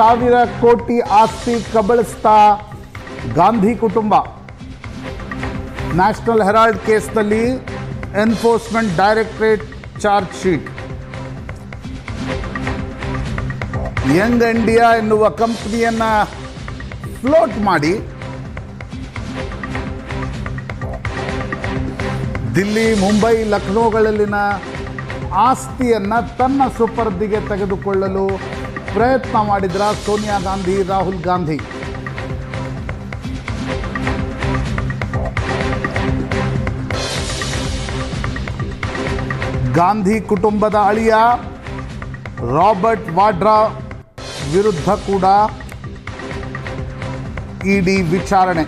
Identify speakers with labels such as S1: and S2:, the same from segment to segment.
S1: ಸಾವಿರ ಕೋಟಿ ಆಸ್ತಿ ಕಬಳಿಸ್ತಾ ಗಾಂಧಿ ಕುಟುಂಬ. ನ್ಯಾಷನಲ್ ಹೆರಾಲ್ಡ್ ಕೇಸ್ನಲ್ಲಿ enforcement directorate charge sheet. Young India ಎನ್ನುವ ಕಂಪನಿಯನ್ನು ಫ್ಲೋಟ್ ಮಾಡಿ ದಿಲ್ಲಿ, ಮುಂಬೈ, ಲಕ್ನೋಗಳಲ್ಲಿನ ಆಸ್ತಿಯನ್ನು ತನ್ನ ಸುಪರ್ದಿಗೆ ತೆಗೆದುಕೊಳ್ಳಲು ಪ್ರಯತ್ನ ಮಾಡಿದ್ರ ಸೋನಿಯಾ ಗಾಂಧಿ, ರಾಹುಲ್ ಗಾಂಧಿ. ಗಾಂಧಿ ಕುಟುಂಬದ ಅಳಿಯ ರಾಬರ್ಟ್ ವಾಡ್ರಾ ವಿರುದ್ಧ ಕೂಡ ಇಡಿ ವಿಚಾರಣೆ.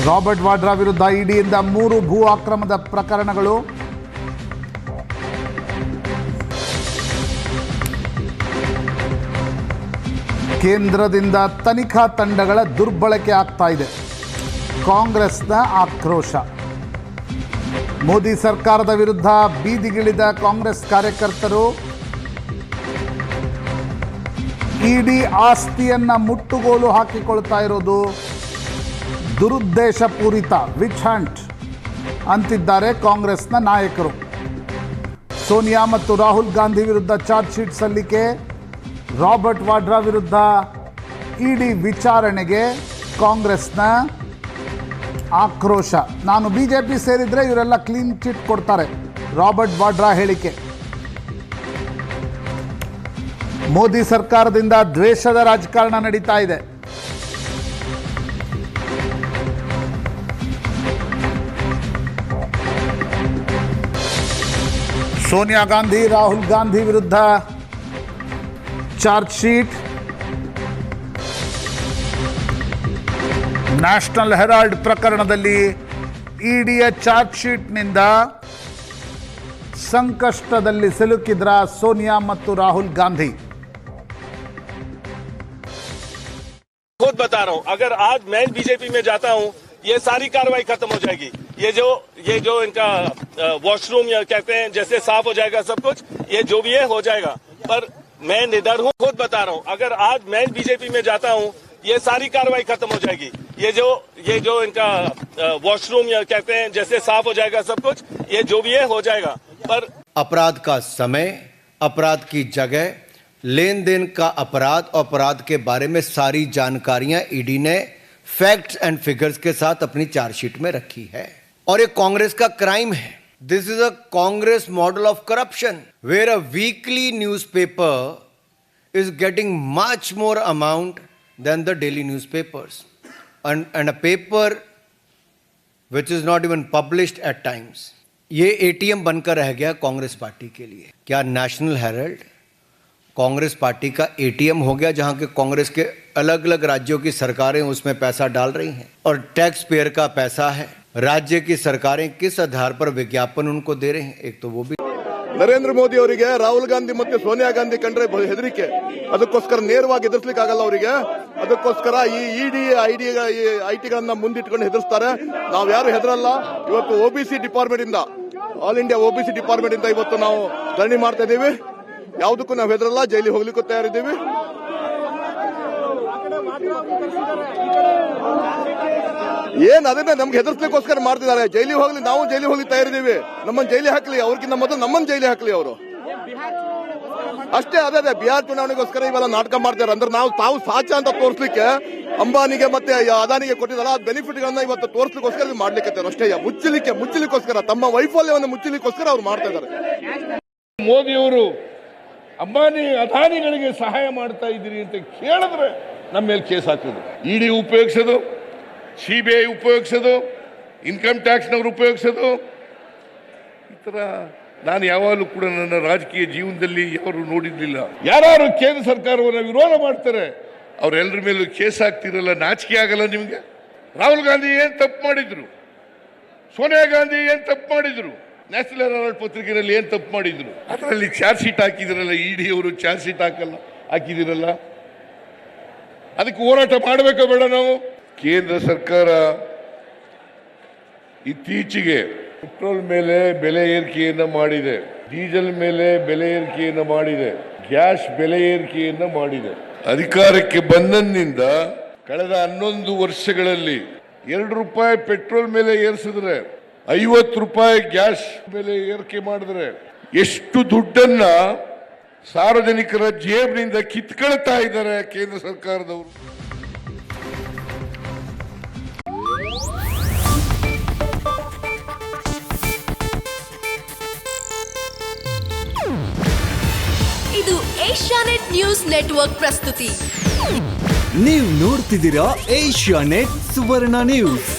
S1: ರಾಬರ್ಟ್ ವಾಡ್ರಾ ವಿರುದ್ಧ ಇಡಿಯಿಂದ 3 ಭೂ ಆಕ್ರಮಣದ ಪ್ರಕರಣಗಳು. ಕೇಂದ್ರದಿಂದ ತನಿಖಾ ತಂಡಗಳ ದುರ್ಬಳಕೆ ಆಗ್ತಾ ಇದೆ. ಕಾಂಗ್ರೆಸ್ನ ಆಕ್ರೋಶ. ಮೋದಿ ಸರ್ಕಾರದ ವಿರುದ್ಧ ಬೀದಿಗಿಳಿದ ಕಾಂಗ್ರೆಸ್ ಕಾರ್ಯಕರ್ತರು ಇಡಿ ಆಸ್ತಿಯನ್ನ ಮುಟ್ಟುಗೋಲು ಹಾಕಿಕೊಳ್ತಾ ಇರೋದು ದುರುದ್ದೇಶಪೂರಿತ, ವಿಚ್ ಹಂಟ್ ಅಂತಿದ್ದಾರೆ ಕಾಂಗ್ರೆಸ್ನ ನಾಯಕರು. ಸೋನಿಯಾ ಮತ್ತು ರಾಹುಲ್ ಗಾಂಧಿ ವಿರುದ್ಧ ಚಾರ್ಜ್ ಶೀಟ್ ಸಲ್ಲಿಕೆ, ರಾಬರ್ಟ್ ವಾಡ್ರಾ ವಿರುದ್ಧ ಇಡಿ ವಿಚಾರಣೆಗೆ ಕಾಂಗ್ರೆಸ್ನ ಆಕ್ರೋಶ. ನಾನು ಬಿಜೆಪಿ ಸೇರಿದರೆ ಇವರೆಲ್ಲ ಕ್ಲೀನ್ ಚಿಟ್ ಕೊಡ್ತಾರೆ, ರಾಬರ್ಟ್ ವಾಡ್ರಾ ಹೇಳಿಕೆ. ಮೋದಿ ಸರ್ಕಾರದಿಂದ ದ್ವೇಷದ ರಾಜಕಾರಣ ನಡೀತಾ ಇದೆ. ಸೋನಿಯಾ ಗಾಂಧಿ, ರಾಹುಲ್ ಗಾಂಧಿ ವಿರುದ್ಧ ಚಾರ್ಜ್ ಶೀಟ್. ನ್ಯಾಷನಲ್ ಹೆರಾಲ್ಡ್ ಪ್ರಕರಣದಲ್ಲಿ ಇಡಿಯ ಚಾರ್ಜ್ ಶೀಟ್ನಿಂದ ಸಂಕಷ್ಟದಲ್ಲಿ ಸಿಲುಕಿದ್ರ ಸೋನಿಯಾ ಮತ್ತು ರಾಹುಲ್ ಗಾಂಧಿ.
S2: खुद बता रहा हूं, अगर आज मैं बीजेपी में जाता हूं, ये सारी कार्रवाई खत्म हो जाएगी. ये जो इनका वॉशरूम या कहते हैं जैसे साफ हो जाएगा सब कुछ, ये जो भी है हो जाएगा. पर मैं निडर हूं, खुद बता रहा हूं, अगर आज मैं बीजेपी में जाता हूं, ये सारी कार्रवाई खत्म हो जाएगी. ये जो इनका वॉशरूम या कहते हैं जैसे साफ हो जाएगा सब कुछ, ये जो भी है हो जाएगा. पर
S3: अपराध का समय, अपराध की जगह, लेन देन का अपराध के बारे में सारी जानकारियां ईडी ने फैक्ट्स एंड फिगर्स के साथ अपनी चार्जशीट में रखी है. और ये कांग्रेस का क्राइम है. This is a Congress model of corruption where a weekly newspaper is getting much more amount than the daily newspapers and a paper which is not even published at times. ये ATM बनकर रह गया Congress party के लिए. क्या national Herald Congress party का ATM हो गया, जहां के कांग्रेस के अलग अलग राज्यों की सरकारें उसमें पैसा डाल रही हैं और टैक्स पेयर का पैसा है. राज्य की सरकारें किस आधार पर विज्ञापन उनको दे रहे हैं? एक तो वो भी
S4: ನರೇಂದ್ರ ಮೋದಿ ಅವರಿಗೆ ರಾಹುಲ್ ಗಾಂಧಿ ಮತ್ತೆ ಸೋನಿಯಾ ಗಾಂಧಿ ಕಂಡ್ರೆ ಹೆದರಿಕೆ. ಅದಕ್ಕೋಸ್ಕರ ನೇರವಾಗಿ ಎದುರಿಸಲಿಕ್ಕೆ ಆಗಲ್ಲ ಅವರಿಗೆ. ಅದಕ್ಕೋಸ್ಕರ ಈ ಇಡಿ ಐಟಿಗಳನ್ನ ಮುಂದಿಟ್ಕೊಂಡು ಹೆದರ್ಸ್ತಾರೆ. ನಾವು ಯಾರು ಹೆದರಲ್ಲ. ಇವತ್ತು ಒಬಿಸಿ ಡಿಪಾರ್ಟ್ಮೆಂಟ್ ಇಂದ, ಆಲ್ ಇಂಡಿಯಾ ಒಬಿಸಿ ಡಿಪಾರ್ಟ್ಮೆಂಟ್ ಇಂದ ಇವತ್ತು ನಾವು ಧರಣಿ ಮಾಡ್ತಾ ಇದ್ದೀವಿ. ಯಾವುದಕ್ಕೂ ನಾವು ಹೆದರಲ್ಲ. ಜೈಲಿಗೆ ಹೋಗ್ಲಿಕ್ಕೂ ತಯಾರಿದ್ದೀವಿ. ಏನ್ ಅದನ್ನ ನಮ್ಗೆ ಹೆದರ್ಸ್ಲಿಕ್ಕೋಸ್ಕರ ಮಾಡ್ತಿದ್ದಾರೆ. ಜೈಲಿಗೆ ಹೋಗ್ಲಿ, ನಾವು ಜೈಲಿಗೆ ಹೋಗ್ಲಿ ತಯಾರಿದ್ದೀವಿ. ನಮ್ಮನ್ನ ಜೈಲಿಗೆ ಹಾಕ್ಲಿ, ಅವ್ರಿಗಿಂತ ಮೊದಲು ನಮ್ಮನ್ನ ಜೈಲಿಗೆ ಹಾಕ್ಲಿ ಅವರು. ಅಷ್ಟೇ. ಅದೇ ಬಿಹಾರ್ ಚುನಾವಣೆಗೋಸ್ಕರ ಇವೆಲ್ಲ ನಾಟಕ ಮಾಡ್ತಾರೆ. ಅಂದ್ರೆ ತಾವು ಸಾಚಾ ಅಂತ ತೋರಿಸ್ಲಿಕ್ಕೆ ಅಂಬಾನಿಗೆ ಮತ್ತೆ ಅದಾನಿಗೆ ಕೊಟ್ಟಿದಾರ ಬೆನಿಫಿಟ್ ಗಳನ್ನ ಇವತ್ತು ತೋರಿಸ್ಲಿಕ್ಕೋಸ್ಕರ ಮಾಡ್ಲಿಕ್ಕೆ ಅಷ್ಟೇ. ಮುಚ್ಚಲಿಕ್ಕೋಸ್ಕರ, ತಮ್ಮ ವೈಫಲ್ಯವನ್ನು ಮುಚ್ಚಲಿಕ್ಕೋಸ್ಕರ ಅವ್ರು ಮಾಡ್ತಾ ಇದ್ದಾರೆ.
S5: ಮೋದಿಯವರು ಅಂಬಾನಿ ಅದಾನಿಗಳಿಗೆ ಸಹಾಯ ಮಾಡ್ತಾ ಇದ್ದೀರಿ ಅಂತ ಕೇಳಿದ್ರೆ ನಮ್ಮ ಮೇಲೆ ಕೇಸ್ ಹಾಕೋದು, ಇಡಿ ಉಪಯೋಗಿಸೋದು, ಸಿಬಿಐ ಉಪಯೋಗಿಸೋದು, ಇನ್ಕಮ್ ಟ್ಯಾಕ್ಸ್ನವ್ರು ಉಪಯೋಗಿಸೋದು. ಈ ತರ ನಾನು ಯಾವಾಗಲೂ ಕೂಡ ನನ್ನ ರಾಜಕೀಯ ಜೀವನದಲ್ಲಿ ಯಾರು ನೋಡಿರ್ಲಿಲ್ಲ. ಯಾರು ಕೇಂದ್ರ ಸರ್ಕಾರವನ್ನು ವಿರೋಧ ಮಾಡ್ತಾರೆ ಅವರೆಲ್ಲರ ಮೇಲೂ ಕೇಸ್ ಹಾಕ್ತಿರಲ್ಲ. ನಾಚಿಕೆ ಆಗಲ್ಲ ನಿಮ್ಗೆ? ರಾಹುಲ್ ಗಾಂಧಿ ಏನ್ ತಪ್ಪು ಮಾಡಿದ್ರು? ಸೋನಿಯಾ ಗಾಂಧಿ ಏನ್ ತಪ್ಪು ಮಾಡಿದ್ರು? ನ್ಯಾಷನಲ್ ಹೆರಾಲ್ಡ್ ಪತ್ರಿಕೆಯಲ್ಲಿ ಏನ್ ತಪ್ಪು ಮಾಡಿದ್ರು? ಅದರಲ್ಲಿ ಚಾರ್ಜ್ ಶೀಟ್ ಹಾಕಿದಿರಲ್ಲ. ಇಡಿ ಅವರು ಚಾರ್ಜ್ ಶೀಟ್ ಹಾಕಿದಿರಲ್ಲ. ಅದಕ್ಕೆ ಹೋರಾಟ ಮಾಡಬೇಕೋ ಬೇಡ ನಾವು? ಕೇಂದ್ರ ಸರ್ಕಾರ ಇತ್ತೀಚೆಗೆ ಪೆಟ್ರೋಲ್ ಮೇಲೆ ಬೆಲೆ ಏರಿಕೆಯನ್ನು ಮಾಡಿದೆ. ಡೀಸೆಲ್ ಮೇಲೆ ಬೆಲೆ ಏರಿಕೆಯನ್ನು ಮಾಡಿದೆ, ಗ್ಯಾಸ್ ಬೆಲೆ ಏರಿಕೆಯನ್ನು ಮಾಡಿದೆ. ಅಧಿಕಾರಕ್ಕೆ ಬಂದಂದಿನಿಂದ ಕಳೆದ 11 ವರ್ಷಗಳಲ್ಲಿ 2 ರೂಪಾಯಿ ಪೆಟ್ರೋಲ್ ಮೇಲೆ ಏರಿಸಿದ್ರೆ, 50 ರೂಪಾಯಿ ಗ್ಯಾಸ್ ಬೆಲೆ ಏರಿಕೆ ಮಾಡಿದ್ರೆ ಎಷ್ಟು ದುಡ್ಡನ್ನ ಸಾರ್ವಜನಿಕರ ಜೇಬಿನಿಂದ ಕಿತ್ಕೊಳ್ತಾ ಇದ್ದಾರೆ ಕೇಂದ್ರ ಸರ್ಕಾರದವರು.
S6: ಇದು ಏಷ್ಯಾನೆಟ್ ನ್ಯೂಸ್ ನೆಟ್ವರ್ಕ್ ಪ್ರಸ್ತುತಿ.
S7: ನೀವು ನೋಡ್ತಿದ್ದೀರಾ ಏಷ್ಯಾನೆಟ್ ಸುವರ್ಣ ನ್ಯೂಸ್.